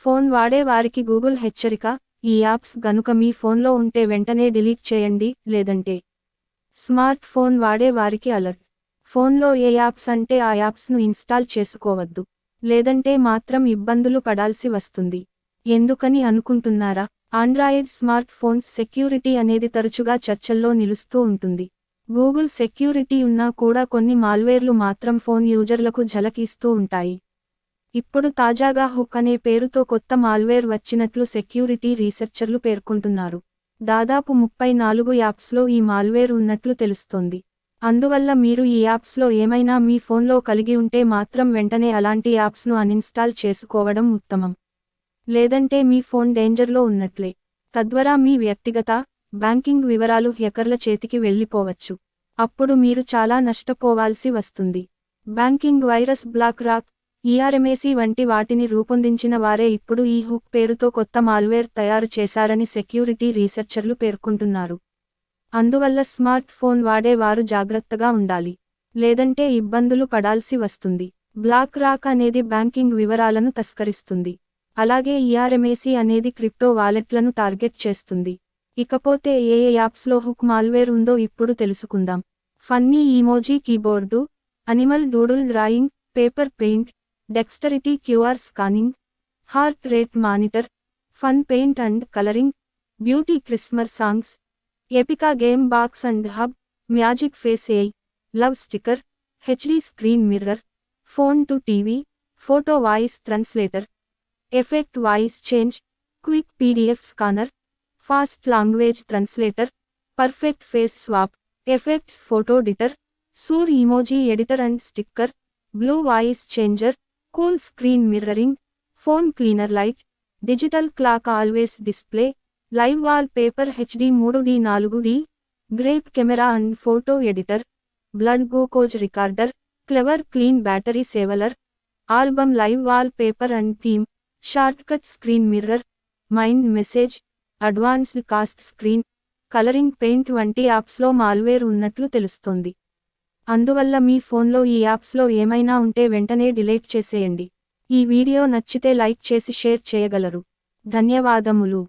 Phone వాడే వారికి Google హెచ్చరిక, ఈ యాప్స్ గనుక మీ ఫోన్లో ఉంటే వెంటనే డిలీట్ చేయండి, లేదంటే స్మార్ట్ ఫోన్ వాడే వారికి అలర్ట్. ఫోన్లో ఏ యాప్స్ అంటే ఆ యాప్స్ను ఇన్స్టాల్ చేసుకోవద్దు. లేదంటే మాత్రం ఇబ్బందులు పడాల్సి వస్తుంది. ఎందుకని అనుకుంటున్నారా? ఆండ్రాయిడ్ స్మార్ట్ ఫోన్స్ సెక్యూరిటీ అనేది తరచుగా చర్చల్లో నిలుస్తూ ఉంటుంది. గూగుల్ సెక్యూరిటీ ఉన్నా కూడా కొన్ని మాల్వేర్లు మాత్రం ఫోన్ యూజర్లకు ఝలక్ ఇస్తూ ఉంటాయి. ఇప్పుడు తాజాగా హుక్ అనే పేరుతో కొత్త మాల్వేర్ వచ్చినట్లు సెక్యూరిటీ రీసెర్చర్లు పేర్కొంటున్నారు. దాదాపు 34 యాప్స్లో ఈ మాల్వేర్ ఉన్నట్లు తెలుస్తోంది. అందువల్ల మీరు ఈ యాప్స్లో ఏమైనా మీ ఫోన్లో కలిగి ఉంటే మాత్రం వెంటనే అలాంటి యాప్స్ను అన్ఇన్స్టాల్ చేసుకోవడం ఉత్తమం. లేదంటే మీ ఫోన్ డేంజర్లో ఉన్నట్లే. తద్వారా మీ వ్యక్తిగత, బ్యాంకింగ్ వివరాలు హ్యాకర్ల చేతికి వెళ్లిపోవచ్చు. అప్పుడు మీరు చాలా నష్టపోవాల్సి వస్తుంది. బ్యాంకింగ్ వైరస్ బ్లాక్ రాక్, ఈఆర్ఎంఏసీ వంటి వాటిని రూపొందించిన వారే ఇప్పుడు ఈ హుక్ పేరుతో కొత్త మాల్వేర్ తయారు చేశారని సెక్యూరిటీ రీసెర్చర్లు పేర్కొంటున్నారు. అందువల్ల స్మార్ట్ ఫోన్ వాడే వారు జాగ్రత్తగా ఉండాలి. లేదంటే ఇబ్బందులు పడాల్సి వస్తుంది. బ్లాక్ రాక్ అనేది బ్యాంకింగ్ వివరాలను తస్కరిస్తుంది. అలాగే ఈఆర్ఎంఏసీ అనేది క్రిప్టో వాలెట్లను టార్గెట్ చేస్తుంది. ఇకపోతే ఏ యాప్స్లో హుక్ మాల్వేర్ ఉందో ఇప్పుడు తెలుసుకుందాం. Funny emoji keyboard, animal doodle drawing, paper paint, dexterity QR scanning, heart rate monitor, fun paint and colouring, beauty Christmas songs, ఎపికా game box and hub, magic face AI, love sticker, HD screen mirror, phone to TV, photo voice translator, effect voice change, quick PDF scanner, fast language translator, perfect face swap, effects photo editor, సూర్ emoji editor and sticker, blue voice changer, cool screen mirroring, phone cleaner lite, digital clock always display, live wall paper HD 3D 4D, grape camera and photo editor, blood glucose recorder, clever clean battery saver, album live wall paper and theme, shortcut screen mirror, mind message, advanced cast screen, colouring paint వంటి యాప్స్లో malware ఉన్నట్లు తెలుస్తోంది. అందువల్ల మీ ఫోన్లో ఈ యాప్స్లో ఏమైనా ఉంటే వెంటనే డిలీట్ చేసేయండి. ఈ వీడియో నచ్చితే లైక్ చేసి షేర్ చేయగలరు. ధన్యవాదములు.